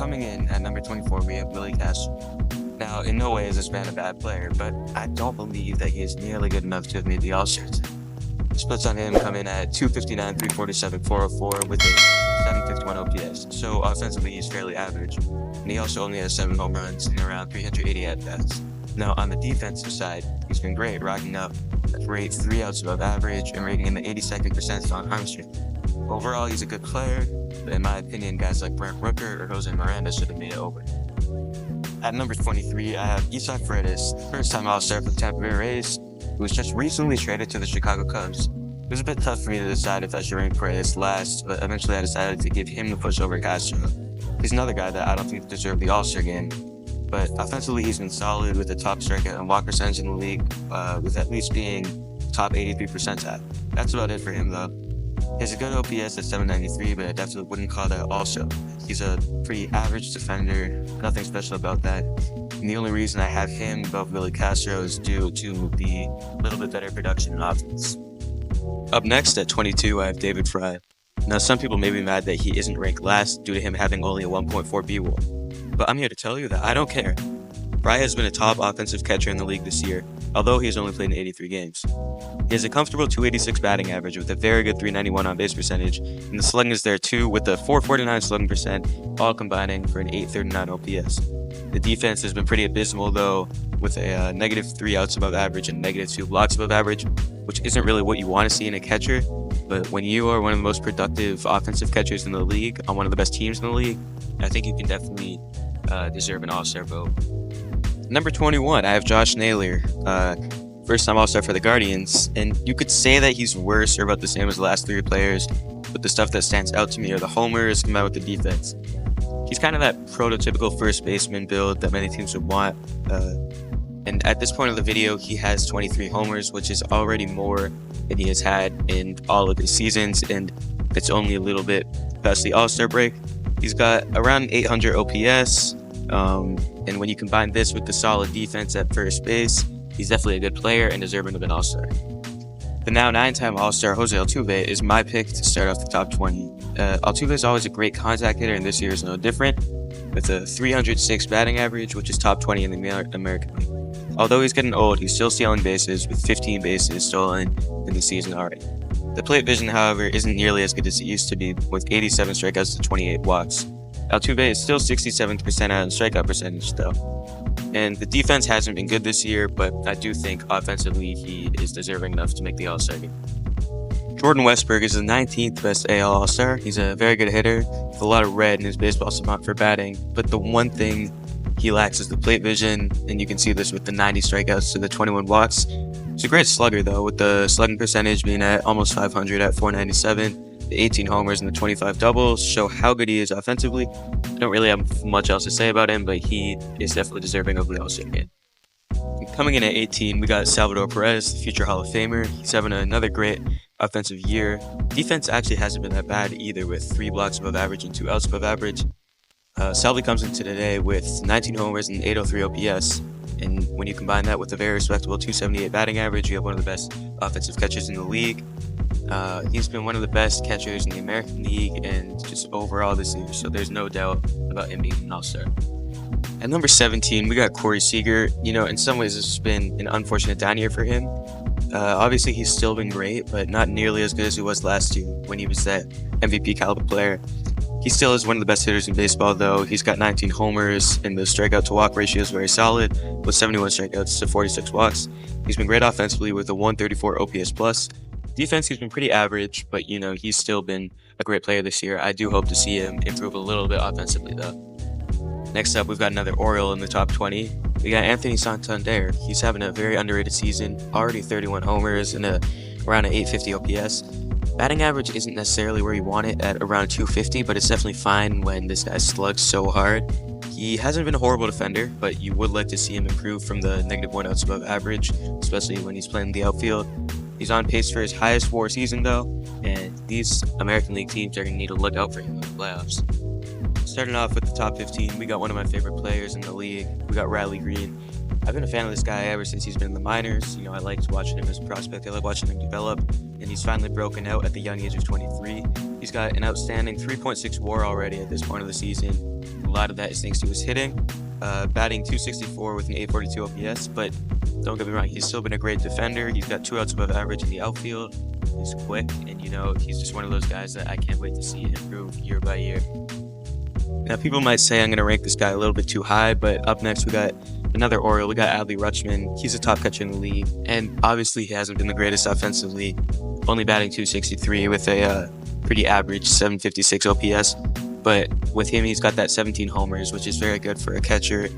coming in at number 24, we have Willie Castro. Now, in no way is this man a bad player, but I don't believe that he is nearly good enough to have made the All-Star team. Splits on him come in at 259, 347, 404 with a 751 OPS. So offensively, he's fairly average. And he also only has 7 home runs and around 380 at-bats. Now, on the defensive side, he's been great, rocking up a rate 3 outs above average and rating in the 82nd percentile on arm strength. Overall, he's a good player, but in my opinion, guys like Brent Rooker or Jose Miranda should have made it over. At number 23, I have Isaac Paredes, first-time All-Star for the Tampa Bay Rays, who was just recently traded to the Chicago Cubs. It was a bit tough for me to decide if I should rank Paredes last, but eventually I decided to give him the push over Castro. He's another guy that I don't think deserved the All-Star game, but offensively he's been solid with the top strikeout and walk percentage in the league, with at least being top 83 percentile. That's about it for him though. He has a good OPS at 793, but I definitely wouldn't call that All-Star. He's a pretty average defender, nothing special about that. And the only reason I have him above Willie Castro is due to the little bit better production and offense. Up next at 22, I have David Fry. Now, some people may be mad that he isn't ranked last due to him having only a 1.4 B-WAR, but I'm here to tell you that I don't care. Fry has been a top offensive catcher in the league this year, although he has only played in 83 games. He has a comfortable 286 batting average with a very good 391 on base percentage, and the slugging is there too with a 449 slugging percent, all combining for an 839 OPS. The defense has been pretty abysmal though, with a negative 3 outs above average and negative 2 blocks above average, which isn't really what you want to see in a catcher, but when you are one of the most productive offensive catchers in the league, on one of the best teams in the league, I think you can definitely deserve an All-Star vote. Number 21, I have Josh Naylor, first-time All-Star for the Guardians, and you could say that he's worse or about the same as the last 3 players, but the stuff that stands out to me are the homers combined with the defense. He's kind of that prototypical first baseman build that many teams would want, and at this point of the video, he has 23 homers, which is already more than he has had in all of his seasons, and it's only a little bit past the All-Star break. He's got around 800 OPS, and when you combine this with the solid defense at first base, he's definitely a good player and deserving of an All-Star. The now 9-time All-Star Jose Altuve is my pick to start off the top 20. Altuve is always a great contact hitter, and this year is no different, with a 306 batting average, which is top 20 in the American League. Although he's getting old, he's still stealing bases, with 15 bases stolen in the season already. The plate vision, however, isn't nearly as good as it used to be, with 87 strikeouts to 28 walks. Altuve is still 67th percentile in strikeout percentage, though. And the defense hasn't been good this year, but I do think offensively he is deserving enough to make the All-Star game. Jordan Westburg is the 19th best AL All-Star. He's a very good hitter, with a lot of red in his baseball savant for batting, but the one thing he lacks is the plate vision, and you can see this with the 90 strikeouts to the 21 walks. He's a great slugger though, with the slugging percentage being at almost 500 at 497. The 18 homers and the 25 doubles show how good he is offensively. I don't really have much else to say about him, but he is definitely deserving of the All-Star game. Coming in at 18, we got Salvador Perez, the future Hall of Famer. He's having another great offensive year. Defense actually hasn't been that bad either, with 3 blocks above average and 2 outs above average. Salvi comes into today with 19 homers and 803 OPS, and when you combine that with a very respectable 278 batting average, you have one of the best offensive catchers in the league. He's been one of the best catchers in the American League and just overall this year, so there's no doubt about him being an All-Star. At number 17, we got Corey Seager. You know, in some ways, this has been an unfortunate down year for him. Obviously, he's still been great, but not nearly as good as he was last year when he was that MVP caliber player. He still is one of the best hitters in baseball, though. He's got 19 homers, and the strikeout-to-walk ratio is very solid, with 71 strikeouts to 46 walks. He's been great offensively with a 134 OPS+. Defense, he's been pretty average, but, you know, he's still been a great player this year. I do hope to see him improve a little bit offensively, though. Next up, we've got another Oriole in the top 20. We got Anthony Santander. He's having a very underrated season, already 31 homers and around an 850 OPS. Batting average isn't necessarily where you want it at around 250, but it's definitely fine when this guy slugs so hard. He hasn't been a horrible defender, but you would like to see him improve from the negative 1 outs above average, especially when he's playing the outfield. He's on pace for his highest WAR season, though, and these American League teams are going to need to look out for him in the playoffs. Starting off with the top 15, we got one of my favorite players in the league. We got Riley Green. I've been a fan of this guy ever since he's been in the minors. You know, I liked watching him as a prospect. I like watching him develop, and he's finally broken out at the young age of 23. He's He's got an outstanding 3.6 WAR already at this point of the season. A lot of that is thanks to his hitting, batting 264 with an 842 OPS. But don't get me wrong, he's still been a great defender. He's got 2 outs above average in the outfield. He's quick, and he's just one of those guys that I can't wait to see improve year by year. Now, people might say I'm going to rank this guy a little bit too high, but up next we got another Oriole. We got Adley Rutschman. He's a top catcher in the league, and obviously he hasn't been the greatest offensively, only batting 263 with a pretty average 756 OPS. But with him, he's got that 17 homers, which is very good for a catcher.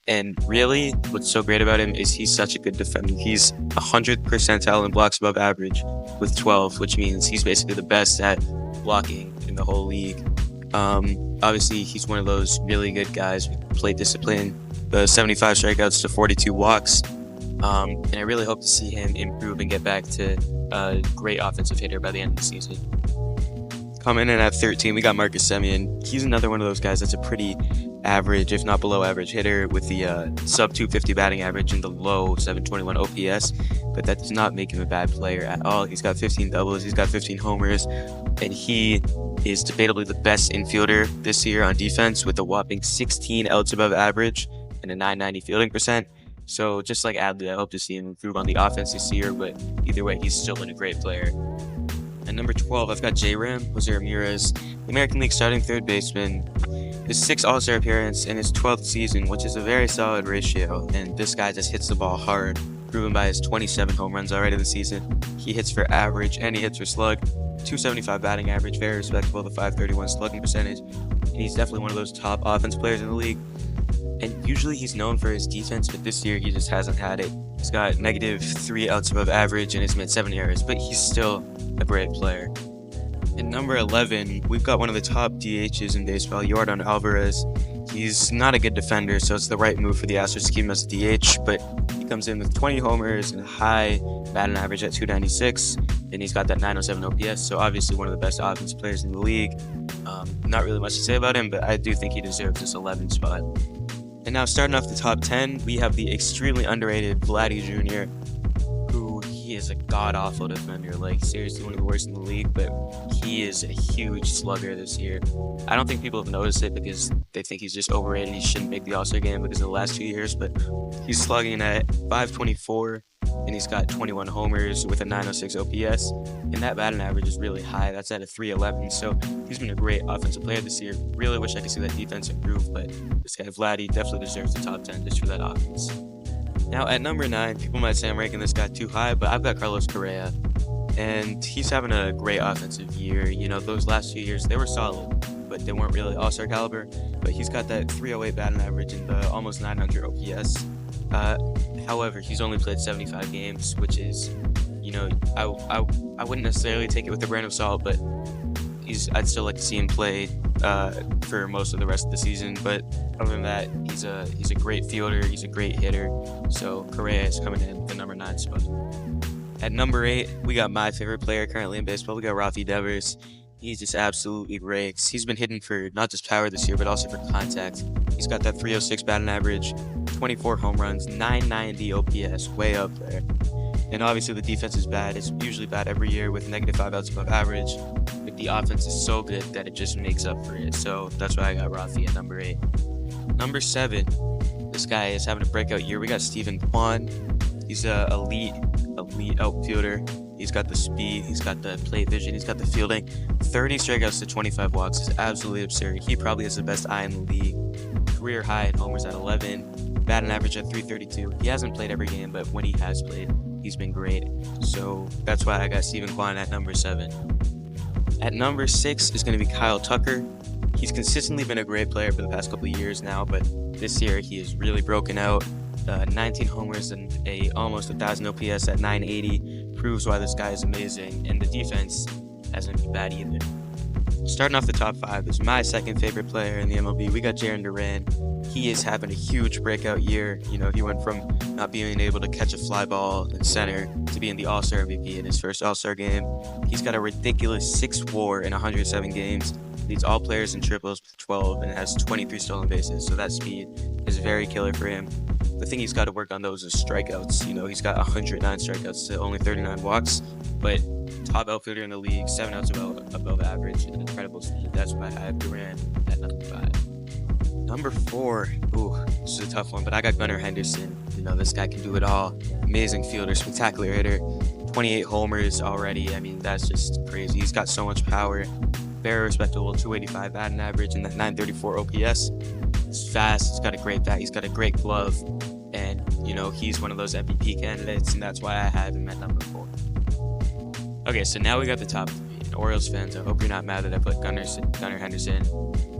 And really, what's so great about him is he's such a good defender. He's 100th percentile in blocks above average with 12, which means he's basically the best at blocking in the whole league. Obviously, he's one of those really good guys with plate discipline, the 75 strikeouts to 42 walks. And I really hope to see him improve and get back to a great offensive hitter by the end of the season. Coming in at 13, we got Marcus Semien. He's another one of those guys that's a pretty average, if not below average hitter with the sub 250 batting average and the low 721 OPS, but that does not make him a bad player at all. He's got 15 doubles, he's got 15 homers, and he is debatably the best infielder this year on defense with a whopping 16 outs above average and a 990 fielding percent. So just like Adley, I hope to see him improve on the offense this year, but either way, he's still been a great player. At number 12, I've got J-Ram, Jose Ramirez, the American League starting third baseman. His 6th All-Star appearance in his 12th season, which is a very solid ratio, and this guy just hits the ball hard, proven by his 27 home runs already this season. He hits for average and he hits for slug, 275 batting average, very respectable, the 531 slugging percentage, and he's definitely one of those top offense players in the league. And usually he's known for his defense, but this year he just hasn't had it. He's got negative 3 outs above average and his mid-7 errors, but he's still a great player. At number 11, we've got one of the top DHs in baseball, Yordan Alvarez. He's not a good defender, so it's the right move for the Astros to keep him as a DH, but he comes in with 20 homers and a high batting average at 296, and he's got that 907 OPS, so obviously one of the best offensive players in the league. Not really much to say about him, but I do think he deserves this 11 spot. And now starting off the top 10, we have the extremely underrated Vladdy Jr., who he is a god-awful defender, like seriously one of the worst in the league, but he is a huge slugger this year. I don't think people have noticed it because they think he's just overrated. He shouldn't make the All-Star game because of the last 2 years, but he's slugging at 524, and he's got 21 homers with a 906 OPS, and that batting average is really high. That's at a 311, so he's been a great offensive player this year. Really wish I could see that defense improve, but this guy Vladdy definitely deserves the top 10 just for that offense. Now at number 9, people might say I'm ranking this guy too high, but I've got Carlos Correa, and he's having a great offensive year. Those last 2 years, they were solid, but they weren't really All-Star caliber, but he's got that 308 batting average and the almost 900 OPS. However, he's only played 75 games, which is, I wouldn't necessarily take it with a grain of salt, but I'd still like to see him play for most of the rest of the season. But other than that, he's a great fielder, he's a great hitter. So Correa is coming in the number 9 spot. At number 8, we got my favorite player currently in baseball. We got Rafi Devers. He just absolutely rakes. He's been hitting for not just power this year, but also for contact. He's got that 306 batting average, 24 home runs, 990 OPS, way up there. And obviously the defense is bad. It's usually bad every year with negative 5 outs above average. But the offense is so good that it just makes up for it. So that's why I got Rafi at number 8. Number 7, this guy is having a breakout year. We got Steven Kwan. He's a elite outfielder. He's got the speed, he's got the plate vision, he's got the fielding. 30 strikeouts to 25 walks is absolutely absurd. He probably has the best eye in the league. Career high in homers at 11, batting average at 332. He hasn't played every game, but when he has played, he's been great. So that's why I got Steven Kwan at number 7. At number 6 is going to be Kyle Tucker. He's consistently been a great player for the past couple of years now, but this year he has really broken out. 19 homers and almost 1,000 OPS at 980 proves why this guy is amazing, and the defense hasn't been bad either. Starting off the top 5 is my second favorite player in the MLB. We got Jarren Duran. He is having a huge breakout year. He went from not being able to catch a fly ball in center to being the All-Star MVP in his first All-Star game. He's got a ridiculous 6 WAR in 107 games. Leads all players in triples with 12 and has 23 stolen bases, so that speed is very killer for him. The thing he's got to work on those is strikeouts. You know, he's got 109 strikeouts to only 39 walks, but top outfielder in the league, 7 outs above average, and incredible speed. That's why I have Duran at number 5. Number 4, ooh, this is a tough one, but I got Gunnar Henderson. You know, this guy can do it all. Amazing fielder, spectacular hitter, 28 homers already. I mean, that's just crazy. He's got so much power. Very respectable 285 batting average and that 934 OPS. He's fast. He's got a great bat. He's got a great glove. And, you know, he's one of those MVP candidates, and that's why I have him at number 4. Okay, so now we got the top 3. And Orioles fans, I hope you're not mad that I put Gunnar Henderson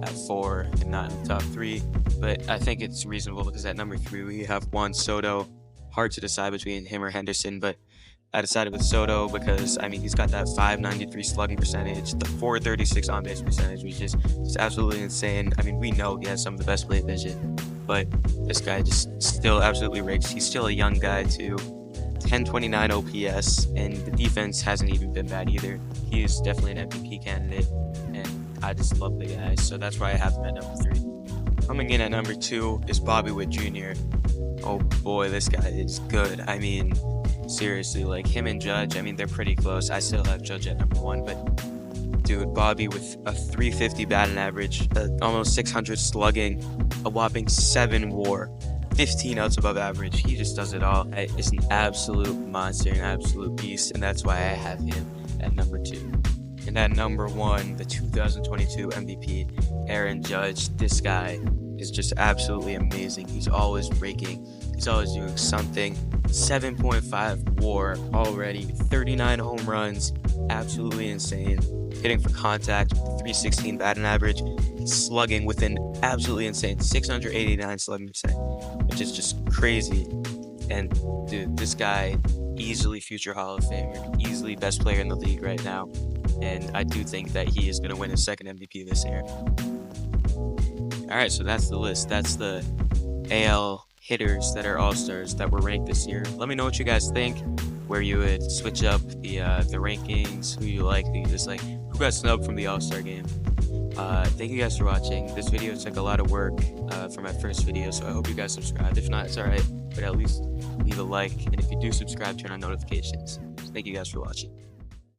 at 4 and not in the top 3. But I think it's reasonable because at number 3 we have Juan Soto. Hard to decide between him or Henderson, but I decided with Soto because, I mean, he's got that 593 slugging percentage, the 436 on-base percentage, which is just absolutely insane. I mean, we know he has some of the best plate vision, but this guy just still absolutely rakes. He's still a young guy, too. 1029 OPS, and the defense hasn't even been bad either. He is definitely an MVP candidate, and I just love the guy, so that's why I have him at number 3. Coming in at number 2 is Bobby Witt Jr. Oh boy, this guy is good. I mean, seriously, like him and Judge, I mean, they're pretty close. I still have Judge at number 1, but dude, Bobby with a 350 batting average, almost 600 slugging, a whopping 7 WAR, 15 outs above average. He just does it all. It's an absolute monster, an absolute beast, and that's why I have him at number 2. And at number 1, the 2022 MVP, Aaron Judge. This guy is just absolutely amazing. He's always breaking. He's always doing something. 7.5 WAR already, 39 home runs, absolutely insane. Hitting for contact, 316 batting average, slugging with an absolutely insane 689 slugging percent, which is just crazy. And dude, this guy, easily future Hall of Famer, easily best player in the league right now. And I do think that he is going to win his 2nd MVP this year. Alright, so that's the list. That's the AL hitters that are all-stars that were ranked this year. Let me know what you guys think, where you would switch up the rankings, who you like, who you dislike, who got snubbed from the all-star game. Thank you guys for watching. This video took a lot of work for my first video, so I hope you guys subscribed. If not, it's alright, but at least leave a like, and if you do subscribe, turn on notifications. Thank you guys for watching.